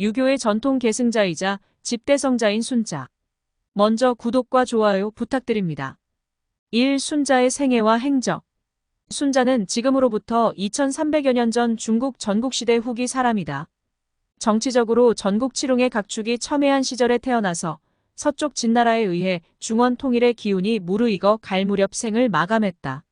유교의 전통 계승자이자 집대성자인 순자. 먼저 구독과 좋아요 부탁드립니다. 1. 순자의 생애와 행적. 순자는 지금으로부터 2300여 년 전 중국 전국시대 후기 사람이다. 정치적으로 전국 칠웅의 각축이 첨예한 시절에 태어나서 서쪽 진나라에 의해 중원 통일의 기운이 무르익어 갈 무렵 생을 마감했다.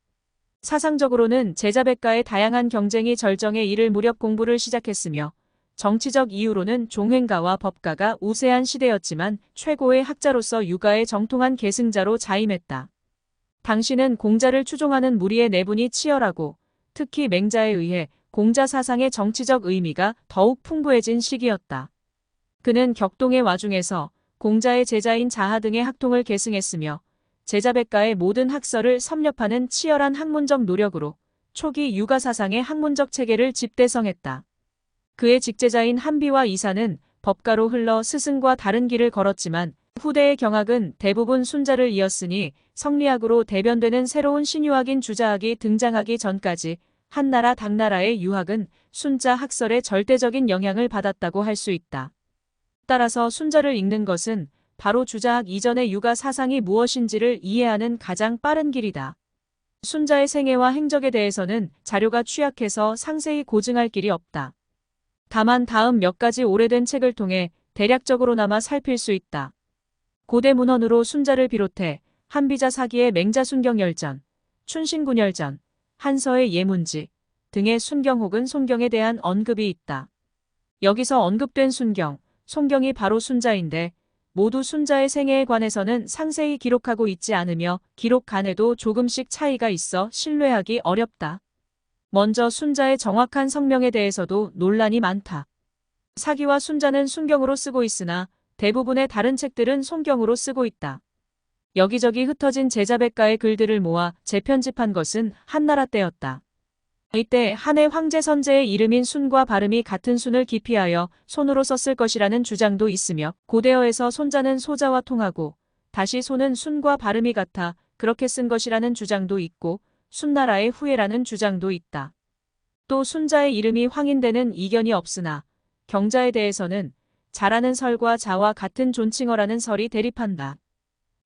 사상적으로는 제자백가의 다양한 경쟁이 절정에 이를 무렵 공부를 시작했으며 정치적 이유로는 종횡가와 법가가 우세한 시대였지만 최고의 학자로서 유가의 정통한 계승자로 자임했다. 당시는 공자를 추종하는 무리의 내분이 치열하고 특히 맹자에 의해 공자 사상의 정치적 의미가 더욱 풍부해진 시기였다. 그는 격동의 와중에서 공자의 제자인 자하 등의 학통을 계승했으며 제자백가의 모든 학설을 섭렵하는 치열한 학문적 노력으로 초기 유가 사상의 학문적 체계를 집대성했다. 그의 직제자인 한비와 이사는 법가로 흘러 스승과 다른 길을 걸었지만 후대의 경학은 대부분 순자를 이었으니 성리학으로 대변되는 새로운 신유학인 주자학이 등장하기 전까지 한나라 당나라의 유학은 순자 학설의 절대적인 영향을 받았다고 할 수 있다. 따라서 순자를 읽는 것은 바로 주자학 이전의 유가 사상이 무엇인지를 이해하는 가장 빠른 길이다. 순자의 생애와 행적에 대해서는 자료가 취약해서 상세히 고증할 길이 없다. 다만 다음 몇 가지 오래된 책을 통해 대략적으로나마 살필 수 있다. 고대 문헌으로 순자를 비롯해 한비자 사기의 맹자순경열전, 춘신군열전, 한서의 예문지 등의 순경 혹은 손경에 대한 언급이 있다. 여기서 언급된 순경, 손경이 바로 순자인데 모두 순자의 생애에 관해서는 상세히 기록하고 있지 않으며 기록간에도 조금씩 차이가 있어 신뢰하기 어렵다. 먼저 순자의 정확한 성명에 대해서도 논란이 많다. 사기와 순자는 순경으로 쓰고 있으나 대부분의 다른 책들은 손경으로 쓰고 있다. 여기저기 흩어진 제자백가의 글들을 모아 재편집한 것은 한나라 때였다. 이때 한해 황제 선제의 이름인 순과 발음이 같은 순을 기피하여 손으로 썼을 것이라는 주장도 있으며 고대어에서 손자는 소자와 통하고 다시 손은 순과 발음이 같아 그렇게 쓴 것이라는 주장도 있고 순나라의 후예라는 주장도 있다. 또 순자의 이름이 황인되는 이견이 없으나 경자에 대해서는 자라는 설과 자와 같은 존칭어라는 설이 대립한다.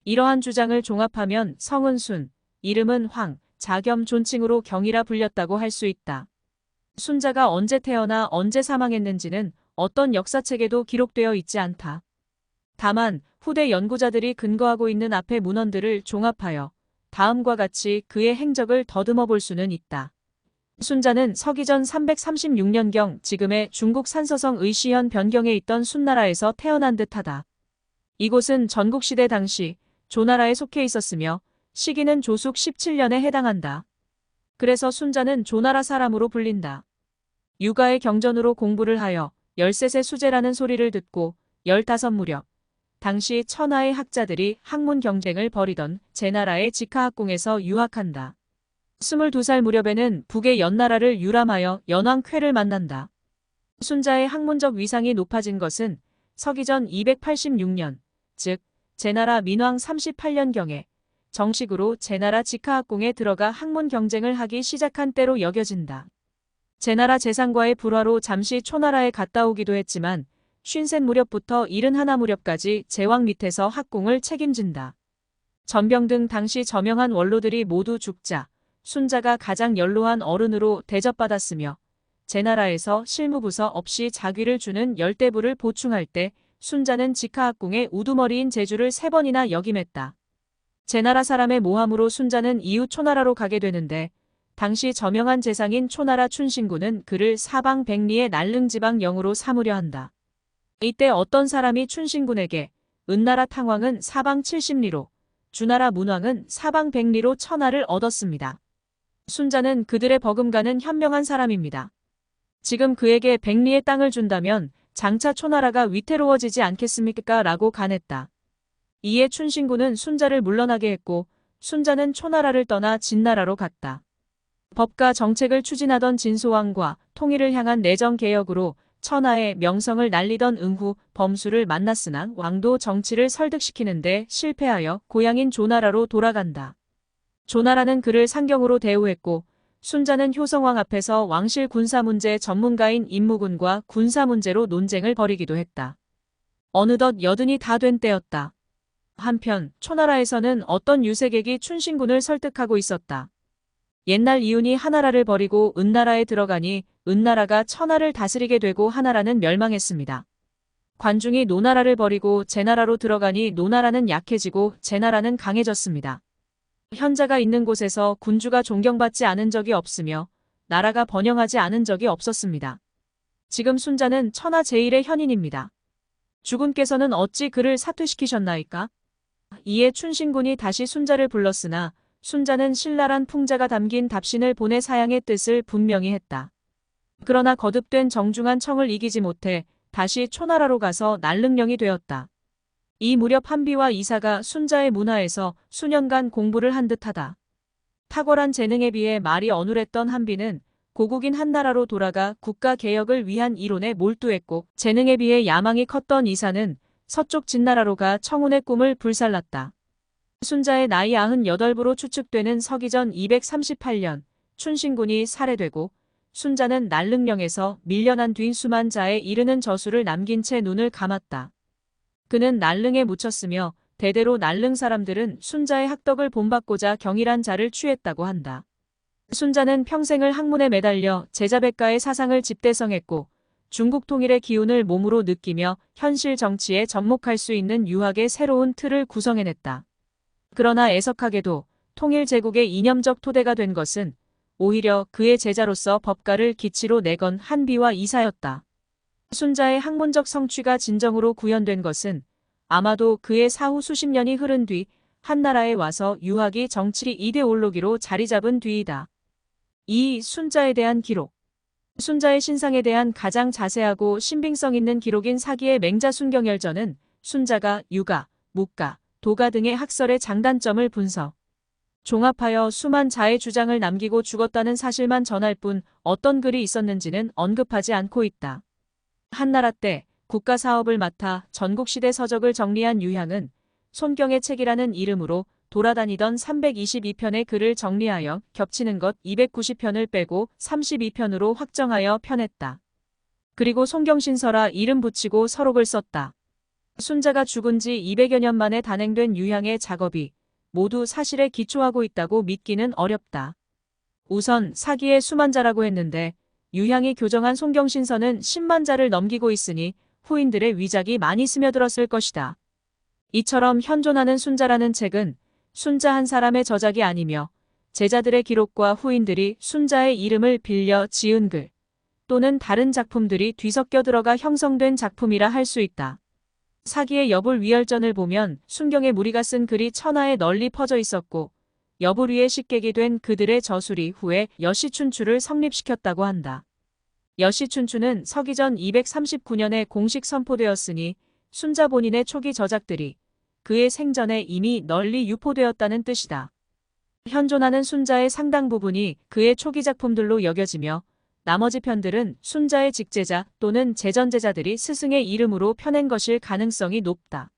이러한 주장을 종합하면 성은 순, 이름은 황, 자겸 존칭으로 경이라 불렸다고 할 수 있다. 순자가 언제 태어나 언제 사망했는지는 어떤 역사책에도 기록되어 있지 않다. 다만 후대 연구자들이 근거하고 있는 앞의 문헌들을 종합하여 다음과 같이 그의 행적을 더듬어 볼 수는 있다. 순자는 서기전 336년경 지금의 중국 산서성 의시현 변경에 있던 순나라에서 태어난 듯하다. 이곳은 전국시대 당시 조나라에 속해 있었으며 시기는 조숙 17년에 해당한다. 그래서 순자는 조나라 사람으로 불린다. 유가의 경전으로 공부를 하여 13세 수제라는 소리를 듣고 15 무렵 당시 천하의 학자들이 학문 경쟁을 벌이던 제나라의 직하학궁에서 유학한다. 22살 무렵에는 북의 연나라를 유람하여 연왕쾌를 만난다. 순자의 학문적 위상이 높아진 것은 서기전 286년, 즉 제나라 민왕 38년경에 정식으로 제나라 직하학궁에 들어가 학문 경쟁을 하기 시작한 때로 여겨진다. 제나라 재상과의 불화로 잠시 초나라에 갔다 오기도 했지만 50세 무렵부터 71 무렵까지 제왕 밑에서 학궁을 책임진다. 전병 등 당시 저명한 원로들이 모두 죽자 순자가 가장 연로한 어른으로 대접받았으며 제나라에서 실무부서 없이 자귀를 주는 열대부를 보충할 때 순자는 직하학궁의 우두머리인 제주를 3번이나 역임했다. 제나라 사람의 모함으로 순자는 이후 초나라로 가게 되는데 당시 저명한 재상인 초나라 춘신군은 그를 사방 백리의 난릉지방 영으로 삼으려 한다. 이때 어떤 사람이 춘신군에게 은나라 탕왕은 사방 70리로 주나라 문왕은 사방 100리로 천하를 얻었습니다. 순자는 그들의 버금가는 현명한 사람입니다. 지금 그에게 100리의 땅을 준다면 장차 초나라가 위태로워지지 않겠습니까? 라고 간했다. 이에 춘신군은 순자를 물러나게 했고 순자는 초나라를 떠나 진나라로 갔다. 법과 정책을 추진하던 진소왕과 통일을 향한 내정개혁으로 천하의 명성을 날리던 응후, 범수를 만났으나 왕도 정치를 설득시키는데 실패하여 고향인 조나라로 돌아간다. 조나라는 그를 상경으로 대우했고 순자는 효성왕 앞에서 왕실 군사문제 전문가인 임무군과 군사문제로 논쟁을 벌이기도 했다. 어느덧 80이 다 된 때였다. 한편 초나라에서는 어떤 유색액이 춘신군을 설득하고 있었다. 옛날 이윤이 하나라를 버리고 은나라에 들어가니 은나라가 천하를 다스리게 되고 하나라는 멸망했습니다. 관중이 노나라를 버리고 제나라로 들어가니 노나라는 약해지고 제나라는 강해졌습니다. 현자가 있는 곳에서 군주가 존경받지 않은 적이 없으며 나라가 번영하지 않은 적이 없었습니다. 지금 순자는 천하 제1의 현인입니다. 주군께서는 어찌 그를 사퇴시키셨나이까? 이에 춘신군이 다시 순자를 불렀으나 순자는 신랄한 풍자가 담긴 답신을 보내 사양의 뜻을 분명히 했다. 그러나 거듭된 정중한 청을 이기지 못해 다시 초나라로 가서 난릉령이 되었다. 이 무렵 한비와 이사가 순자의 문화에서 수년간 공부를 한 듯하다. 탁월한 재능에 비해 말이 어눌했던 한비는 고국인 한나라로 돌아가 국가개혁을 위한 이론에 몰두했고 재능에 비해 야망이 컸던 이사는 서쪽 진나라로 가 청운의 꿈을 불살랐다. 순자의 나이 98부로 추측되는 서기전 238년 춘신군이 살해되고 순자는 난릉령에서 밀려난 뒤 수만 자에 이르는 저수를 남긴 채 눈을 감았다. 그는 난릉에 묻혔으며 대대로 난릉 사람들은 순자의 학덕을 본받고자 경일한 자를 취했다고 한다. 순자는 평생을 학문에 매달려 제자백가의 사상을 집대성했고 중국 통일의 기운을 몸으로 느끼며 현실 정치에 접목할 수 있는 유학의 새로운 틀을 구성해냈다. 그러나 애석하게도 통일 제국의 이념적 토대가 된 것은 오히려 그의 제자로서 법가를 기치로 내건 한비와 이사였다. 순자의 학문적 성취가 진정으로 구현된 것은 아마도 그의 사후 수십 년이 흐른 뒤 한나라에 와서 유학이 정치 이데올로기로 자리 잡은 뒤이다. 이 순자에 대한 기록. 순자의 신상에 대한 가장 자세하고 신빙성 있는 기록인 사기의 맹자순경열전은 순자가 유가, 묵가, 도가 등의 학설의 장단점을 분석, 종합하여 수만 자의 주장을 남기고 죽었다는 사실만 전할 뿐 어떤 글이 있었는지는 언급하지 않고 있다. 한나라 때 국가사업을 맡아 전국시대 서적을 정리한 유향은 손경의 책이라는 이름으로 돌아다니던 322편의 글을 정리하여 겹치는 것 290편을 빼고 32편으로 확정하여 편했다. 그리고 손경신서라 이름 붙이고 서록을 썼다. 순자가 죽은 지 200여 년 만에 단행된 유향의 작업이 모두 사실에 기초하고 있다고 믿기는 어렵다. 우선 사기의 수만자라고 했는데 유향이 교정한 손경신서는 10만 자를 넘기고 있으니 후인들의 위작이 많이 스며들었을 것이다. 이처럼 현존하는 순자라는 책은 순자 한 사람의 저작이 아니며 제자들의 기록과 후인들이 순자의 이름을 빌려 지은 글 또는 다른 작품들이 뒤섞여 들어가 형성된 작품이라 할 수 있다. 사기의 여불위열전을 보면 순경의 무리가 쓴 글이 천하에 널리 퍼져 있었고 여불위의 식객이 된 그들의 저술이 후에 여시춘추를 성립시켰다고 한다. 여시춘추는 서기전 239년에 공식 선포되었으니 순자 본인의 초기 저작들이 그의 생전에 이미 널리 유포되었다는 뜻이다. 현존하는 순자의 상당 부분이 그의 초기 작품들로 여겨지며 나머지 편들은 순자의 직제자 또는 제전제자들이 스승의 이름으로 펴낸 것일 가능성이 높다.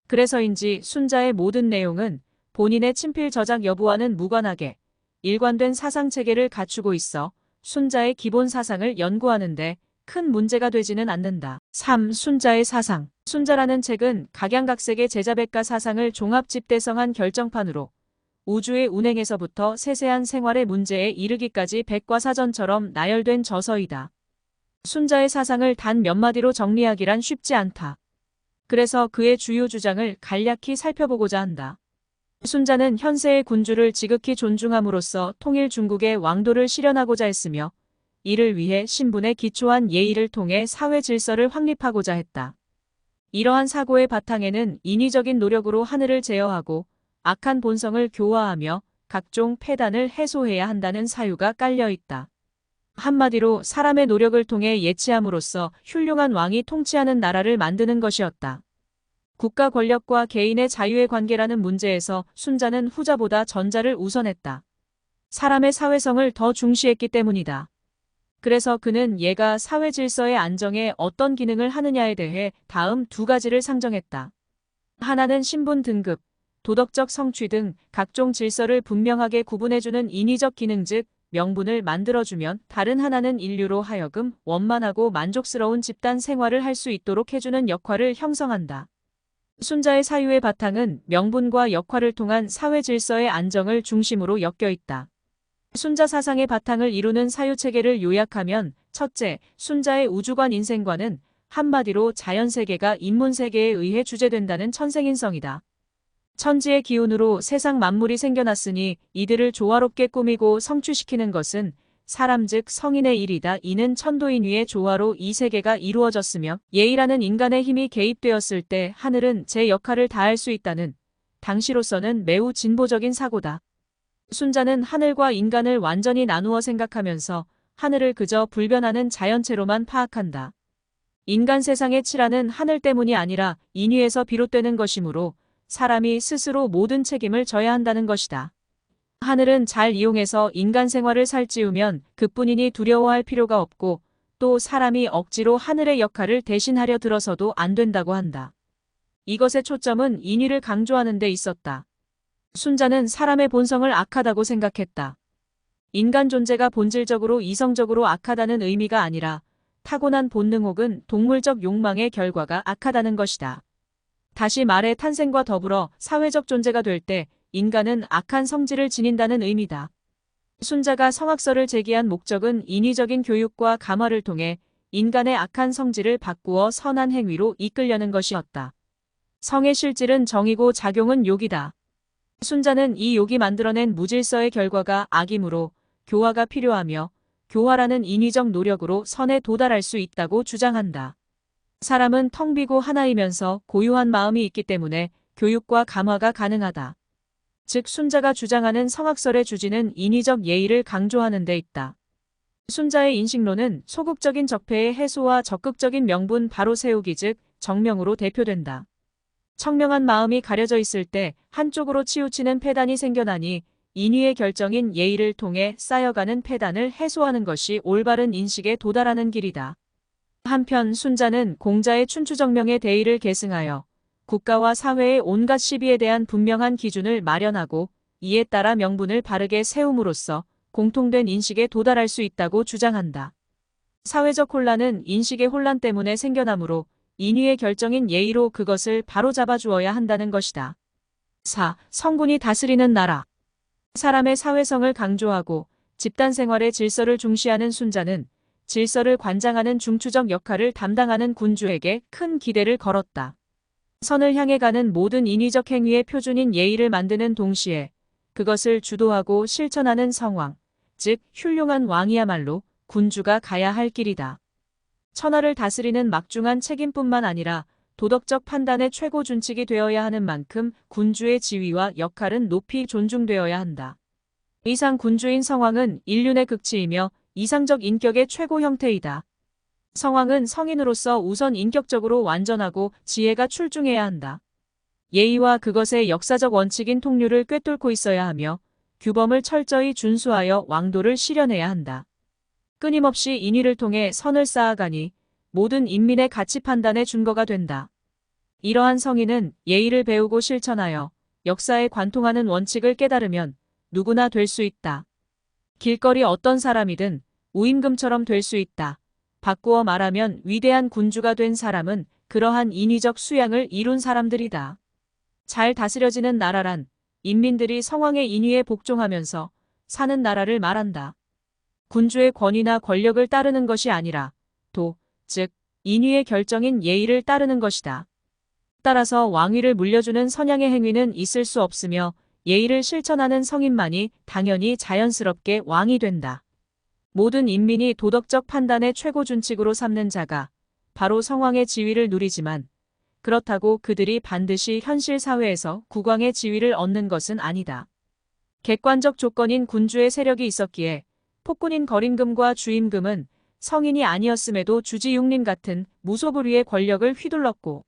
그래서인지 순자의 모든 내용은 본인의 친필 저작 여부와는 무관하게 일관된 사상체계를 갖추고 있어 순자의 기본 사상을 연구하는데 큰 문제가 되지는 않는다. 3. 순자의 사상. 순자라는 책은 각양각색의 제자백가 사상을 종합 집대성한 결정판으로 우주의 운행에서부터 세세한 생활의 문제에 이르기까지 백과사전처럼 나열된 저서이다. 순자의 사상을 단 몇 마디로 정리하기란 쉽지 않다. 그래서 그의 주요 주장을 간략히 살펴보고자 한다. 순자는 현세의 군주를 지극히 존중함으로써 통일 중국의 왕도를 실현하고자 했으며 이를 위해 신분에 기초한 예의를 통해 사회 질서를 확립하고자 했다. 이러한 사고의 바탕에는 인위적인 노력으로 하늘을 제어하고 악한 본성을 교화하며 각종 폐단을 해소해야 한다는 사유가 깔려 있다. 한마디로 사람의 노력을 통해 예치함으로써 훌륭한 왕이 통치하는 나라를 만드는 것이었다. 국가 권력과 개인의 자유의 관계라는 문제에서 순자는 후자보다 전자를 우선했다. 사람의 사회성을 더 중시했기 때문이다. 그래서 그는 얘가 사회 질서의 안정에 어떤 기능을 하느냐에 대해 다음 두 가지를 상정했다. 하나는 신분 등급, 도덕적 성취 등 각종 질서를 분명하게 구분해주는 인위적 기능 즉 명분을 만들어주면 다른 하나는 인류로 하여금 원만하고 만족스러운 집단 생활을 할 수 있도록 해주는 역할을 형성한다. 순자의 사유의 바탕은 명분과 역할을 통한 사회 질서의 안정을 중심으로 엮여 있다. 순자 사상의 바탕을 이루는 사유체계를 요약하면 첫째, 순자의 우주관 인생관은 한마디로 자연세계가 인문세계에 의해 주재된다는 천생인성이다. 천지의 기운으로 세상 만물이 생겨났으니 이들을 조화롭게 꾸미고 성취시키는 것은 사람 즉 성인의 일이다. 이는 천도인 위의 조화로 이 세계가 이루어졌으며 예의라는 인간의 힘이 개입되었을 때 하늘은 제 역할을 다할 수 있다는 당시로서는 매우 진보적인 사고다. 순자는 하늘과 인간을 완전히 나누어 생각하면서 하늘을 그저 불변하는 자연체로만 파악한다. 인간 세상의 칠화는 하늘 때문이 아니라 인위에서 비롯되는 것이므로 사람이 스스로 모든 책임을 져야 한다는 것이다. 하늘은 잘 이용해서 인간 생활을 살찌우면 그뿐이니 두려워할 필요가 없고 또 사람이 억지로 하늘의 역할을 대신하려 들어서도 안 된다고 한다. 이것의 초점은 인위를 강조하는 데 있었다. 순자는 사람의 본성을 악하다고 생각했다. 인간 존재가 본질적으로 이성적으로 악하다는 의미가 아니라 타고난 본능 혹은 동물적 욕망의 결과가 악하다는 것이다. 다시 말해 탄생과 더불어 사회적 존재가 될 때 인간은 악한 성질을 지닌다는 의미다. 순자가 성학설을 제기한 목적은 인위적인 교육과 감화를 통해 인간의 악한 성질을 바꾸어 선한 행위로 이끌려는 것이었다. 성의 실질은 정이고 작용은 욕이다. 순자는 이 욕이 만들어낸 무질서의 결과가 악이므로 교화가 필요하며 교화라는 인위적 노력으로 선에 도달할 수 있다고 주장한다. 사람은 텅 비고 하나이면서 고유한 마음이 있기 때문에 교육과 감화가 가능하다. 즉 순자가 주장하는 성학설의 주지는 인위적 예의를 강조하는 데 있다. 순자의 인식론은 소극적인 적폐의 해소와 적극적인 명분 바로 세우기 즉 정명으로 대표된다. 청명한 마음이 가려져 있을 때 한쪽으로 치우치는 폐단이 생겨나니 인위의 결정인 예의를 통해 쌓여가는 폐단을 해소하는 것이 올바른 인식에 도달하는 길이다. 한편 순자는 공자의 춘추정명의 대의를 계승하여 국가와 사회의 온갖 시비에 대한 분명한 기준을 마련하고 이에 따라 명분을 바르게 세움으로써 공통된 인식에 도달할 수 있다고 주장한다. 사회적 혼란은 인식의 혼란 때문에 생겨나므로 인위의 결정인 예의로 그것을 바로잡아 주어야 한다는 것이다. 4. 성군이 다스리는 나라. 사람의 사회성을 강조하고 집단 생활의 질서를 중시하는 순자는 질서를 관장하는 중추적 역할을 담당하는 군주에게 큰 기대를 걸었다. 선을 향해 가는 모든 인위적 행위의 표준인 예의를 만드는 동시에 그것을 주도하고 실천하는 성왕, 즉 훌륭한 왕이야말로 군주가 가야 할 길이다. 천하를 다스리는 막중한 책임뿐만 아니라 도덕적 판단의 최고 준칙이 되어야 하는 만큼 군주의 지위와 역할은 높이 존중되어야 한다. 이상 군주인 성왕은 인륜의 극치이며 이상적 인격의 최고 형태이다. 성왕은 성인으로서 우선 인격적으로 완전하고 지혜가 출중해야 한다. 예의와 그것의 역사적 원칙인 통률을 꿰뚫고 있어야 하며 규범을 철저히 준수하여 왕도를 실현해야 한다. 끊임없이 인위를 통해 선을 쌓아가니 모든 인민의 가치 판단의 준거가 된다. 이러한 성인은 예의를 배우고 실천하여 역사에 관통하는 원칙을 깨달으면 누구나 될 수 있다. 길거리 어떤 사람이든 우임금처럼 될 수 있다. 바꾸어 말하면 위대한 군주가 된 사람은 그러한 인위적 수양을 이룬 사람들이다. 잘 다스려지는 나라란 인민들이 성왕의 인위에 복종하면서 사는 나라를 말한다. 군주의 권위나 권력을 따르는 것이 아니라 즉 인위의 결정인 예의를 따르는 것이다. 따라서 왕위를 물려주는 선양의 행위는 있을 수 없으며 예의를 실천하는 성인만이 당연히 자연스럽게 왕이 된다. 모든 인민이 도덕적 판단의 최고 준칙으로 삼는 자가 바로 성왕의 지위를 누리지만 그렇다고 그들이 반드시 현실 사회에서 국왕의 지위를 얻는 것은 아니다. 객관적 조건인 군주의 세력이 있었기에 폭군인 거림금과 주임금은 성인이 아니었음에도 주지육림 같은 무소불위의 권력을 휘둘렀고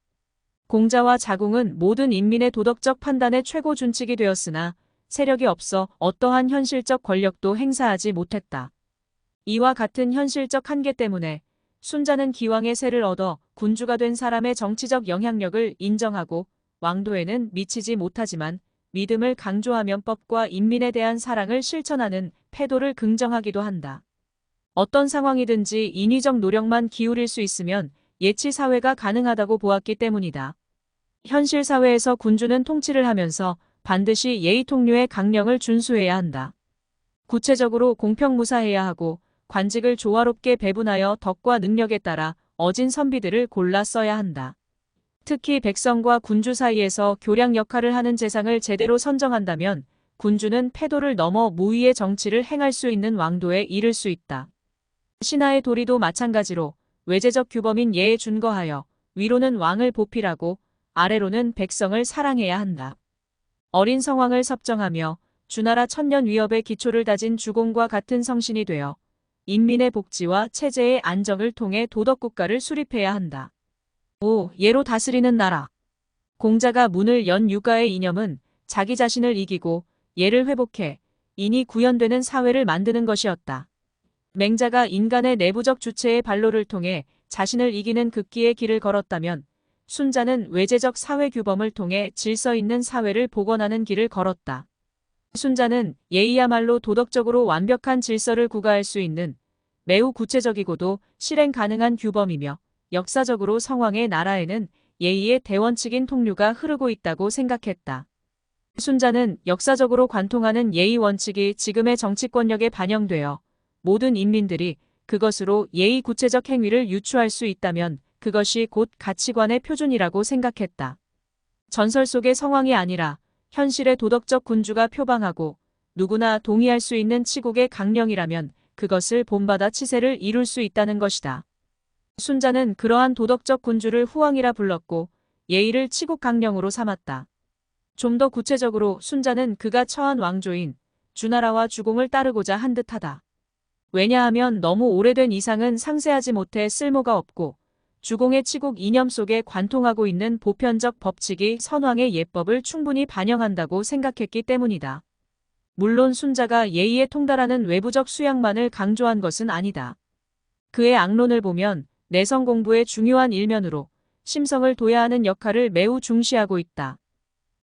공자와 자궁은 모든 인민의 도덕적 판단의 최고 준칙이 되었으나 세력이 없어 어떠한 현실적 권력도 행사하지 못했다. 이와 같은 현실적 한계 때문에 순자는 기왕의 세를 얻어 군주가 된 사람의 정치적 영향력을 인정하고 왕도에는 미치지 못하지만 믿음을 강조하면 법과 인민에 대한 사랑을 실천하는 패도를 긍정하기도 한다. 어떤 상황이든지 인위적 노력만 기울일 수 있으면 예치 사회가 가능하다고 보았기 때문이다. 현실 사회에서 군주는 통치를 하면서 반드시 예의 통류의 강령을 준수해야 한다. 구체적으로 공평무사해야 하고 관직을 조화롭게 배분하여 덕과 능력에 따라 어진 선비들을 골라 써야 한다. 특히 백성과 군주 사이에서 교량 역할을 하는 재상을 제대로 선정한다면 군주는 패도를 넘어 무위의 정치를 행할 수 있는 왕도에 이를 수 있다. 신하의 도리도 마찬가지로 외제적 규범인 예에 준거하여 위로는 왕을 보필하고 아래로는 백성을 사랑해야 한다. 어린 성왕을 섭정하며 주나라 천년 위협의 기초를 다진 주공과 같은 성신이 되어 인민의 복지와 체제의 안정을 통해 도덕국가를 수립해야 한다. 5. 예로 다스리는 나라. 공자가 문을 연 유가의 이념은 자기 자신을 이기고 예를 회복해 인이 구현되는 사회를 만드는 것이었다. 맹자가 인간의 내부적 주체의 발로를 통해 자신을 이기는 극기의 길을 걸었다면 순자는 외제적 사회 규범을 통해 질서 있는 사회를 복원하는 길을 걸었다. 순자는 예의야말로 도덕적으로 완벽한 질서를 구가할 수 있는 매우 구체적이고도 실행 가능한 규범이며 역사적으로 성왕의 나라에는 예의의 대원칙인 통류가 흐르고 있다고 생각했다. 순자는 역사적으로 관통하는 예의 원칙이 지금의 정치권력에 반영되어 모든 인민들이 그것으로 예의 구체적 행위를 유추할 수 있다면 그것이 곧 가치관의 표준이라고 생각했다. 전설 속의 성왕이 아니라 현실의 도덕적 군주가 표방하고 누구나 동의할 수 있는 치국의 강령이라면 그것을 본받아 치세를 이룰 수 있다는 것이다. 순자는 그러한 도덕적 군주를 후왕이라 불렀고 예의를 치국 강령으로 삼았다. 좀 더 구체적으로 순자는 그가 처한 왕조인 주나라와 주공을 따르고자 한 듯하다. 왜냐하면 너무 오래된 이상은 상세하지 못해 쓸모가 없고 주공의 치국 이념 속에 관통하고 있는 보편적 법칙이 선왕의 예법을 충분히 반영한다고 생각했기 때문이다. 물론 순자가 예의에 통달하는 외부적 수양만을 강조한 것은 아니다. 그의 악론을 보면 내성 공부의 중요한 일면으로 심성을 둬야 하는 역할을 매우 중시하고 있다.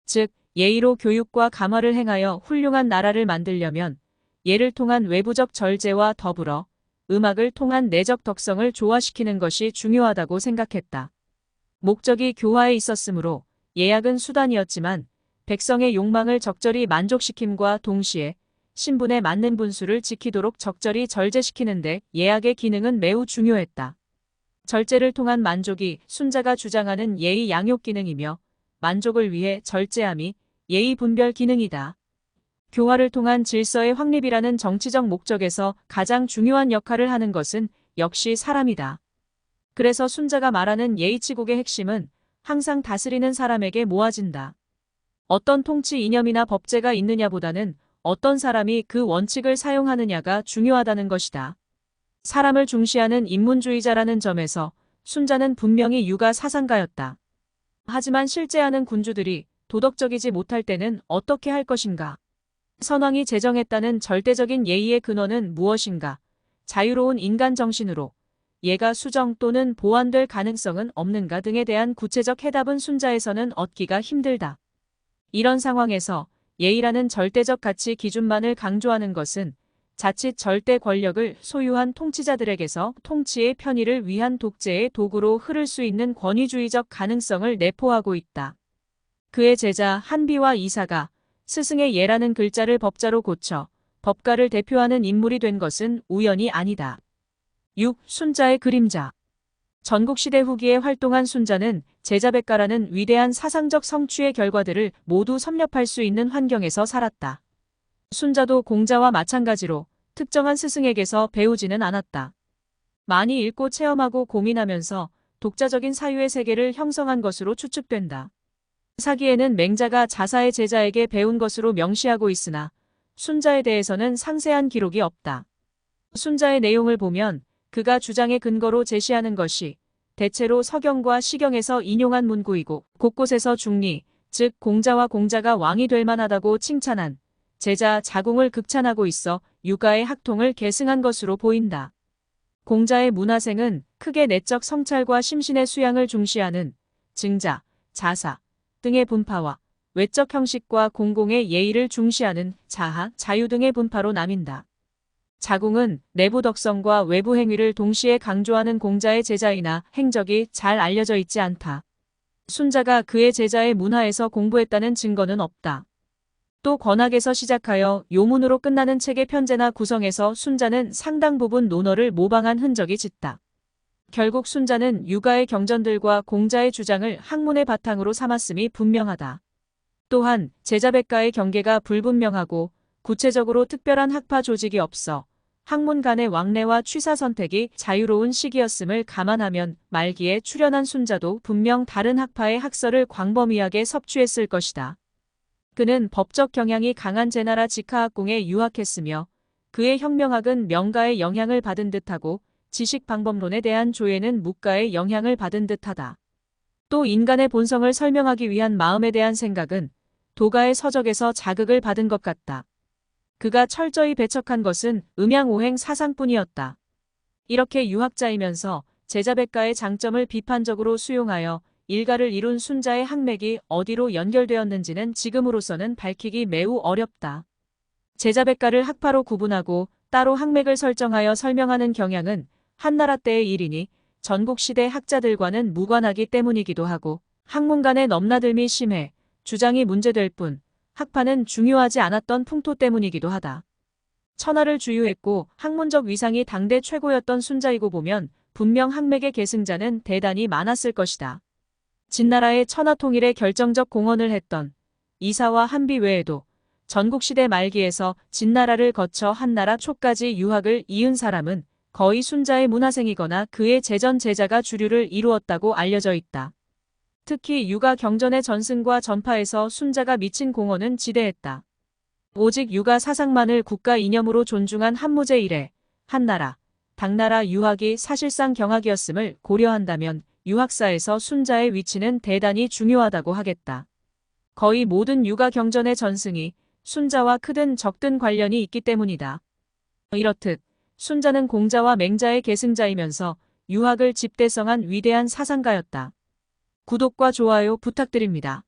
즉, 예의로 교육과 감화를 행하여 훌륭한 나라를 만들려면 예를 통한 외부적 절제와 더불어 음악을 통한 내적 덕성을 조화시키는 것이 중요하다고 생각했다. 목적이 교화에 있었으므로 예약은 수단이었지만 백성의 욕망을 적절히 만족시킴과 동시에 신분에 맞는 분수를 지키도록 적절히 절제시키는데 예약의 기능은 매우 중요했다. 절제를 통한 만족이 순자가 주장하는 예의 양육 기능이며 만족을 위해 절제함이 예의 분별 기능이다. 교화를 통한 질서의 확립이라는 정치적 목적에서 가장 중요한 역할을 하는 것은 역시 사람이다. 그래서 순자가 말하는 예의치국의 핵심은 항상 다스리는 사람에게 모아진다. 어떤 통치 이념이나 법제가 있느냐보다는 어떤 사람이 그 원칙을 사용하느냐가 중요하다는 것이다. 사람을 중시하는 인문주의자라는 점에서 순자는 분명히 유가 사상가였다. 하지만 실제하는 군주들이 도덕적이지 못할 때는 어떻게 할 것인가? 선왕이 제정했다는 절대적인 예의의 근원은 무엇인가? 자유로운 인간 정신으로 예가 수정 또는 보완될 가능성은 없는가 등에 대한 구체적 해답은 순자에서는 얻기가 힘들다. 이런 상황에서 예의라는 절대적 가치 기준만을 강조하는 것은 자칫 절대 권력을 소유한 통치자들에게서 통치의 편의를 위한 독재의 도구로 흐를 수 있는 권위주의적 가능성을 내포하고 있다. 그의 제자 한비와 이사가 스승의 예라는 글자를 법자로 고쳐 법가를 대표하는 인물이 된 것은 우연이 아니다. 6. 순자의 그림자. 전국시대 후기에 활동한 순자는 제자백가라는 위대한 사상적 성취의 결과들을 모두 섭렵할 수 있는 환경에서 살았다. 순자도 공자와 마찬가지로 특정한 스승에게서 배우지는 않았다. 많이 읽고 체험하고 고민하면서 독자적인 사유의 세계를 형성한 것으로 추측된다. 사기에는 맹자가 자사의 제자에게 배운 것으로 명시하고 있으나 순자에 대해서는 상세한 기록이 없다. 순자의 내용을 보면 그가 주장의 근거로 제시하는 것이 대체로 서경과 시경에서 인용한 문구이고 곳곳에서 중리, 즉 공자와 공자가 왕이 될 만하다고 칭찬한 제자 자궁을 극찬하고 있어 유가의 학통을 계승한 것으로 보인다. 공자의 문화생은 크게 내적 성찰과 심신의 수양을 중시하는 증자, 자사 등의 분파와 외적 형식과 공공의 예의를 중시하는 자하, 자유 등의 분파로 나뉜다. 자궁은 내부 덕성과 외부 행위를 동시에 강조하는 공자의 제자이나 행적이 잘 알려져 있지 않다. 순자가 그의 제자의 문화에서 공부했다는 증거는 없다. 또 권학에서 시작하여 요문으로 끝나는 책의 편제나 구성에서 순자는 상당 부분 논어를 모방한 흔적이 짙다. 결국 순자는 유가의 경전들과 공자의 주장을 학문의 바탕으로 삼았음이 분명하다. 또한 제자백가의 경계가 불분명하고 구체적으로 특별한 학파 조직이 없어 학문 간의 왕래와 취사 선택이 자유로운 시기였음을 감안하면 말기에 출현한 순자도 분명 다른 학파의 학설을 광범위하게 섭취했을 것이다. 그는 법적 경향이 강한 제나라 직하학궁에 유학했으며 그의 혁명학은 명가의 영향을 받은 듯하고 지식 방법론에 대한 조예는 묵가의 영향을 받은 듯하다. 또 인간의 본성을 설명하기 위한 마음에 대한 생각은 도가의 서적에서 자극을 받은 것 같다. 그가 철저히 배척한 것은 음양오행 사상뿐이었다. 이렇게 유학자이면서 제자백가의 장점을 비판적으로 수용하여 일가를 이룬 순자의 학맥이 어디로 연결되었는지는 지금으로서는 밝히기 매우 어렵다. 제자백가를 학파로 구분하고 따로 학맥을 설정하여 설명하는 경향은 한나라 때의 일이니 전국시대 학자들과는 무관하기 때문이기도 하고 학문 간의 넘나들미 심해 주장이 문제될 뿐 학파는 중요하지 않았던 풍토 때문이기도 하다. 천하를 주유했고 학문적 위상이 당대 최고였던 순자이고 보면 분명 학맥의 계승자는 대단히 많았을 것이다. 진나라의 천하 통일에 결정적 공헌을 했던 이사와 한비 외에도 전국시대 말기에서 진나라를 거쳐 한나라 초까지 유학을 이은 사람은 거의 순자의 문화생이거나 그의 재전 제자가 주류를 이루었다고 알려져 있다. 특히 유가 경전의 전승과 전파에서 순자가 미친 공헌은 지대했다. 오직 유가 사상만을 국가 이념으로 존중한 한무제 이래 한나라, 당나라 유학이 사실상 경학이었음을 고려한다면 유학사에서 순자의 위치는 대단히 중요하다고 하겠다. 거의 모든 유가 경전의 전승이 순자와 크든 적든 관련이 있기 때문이다. 이렇듯 순자는 공자와 맹자의 계승자이면서 유학을 집대성한 위대한 사상가였다. 구독과 좋아요 부탁드립니다.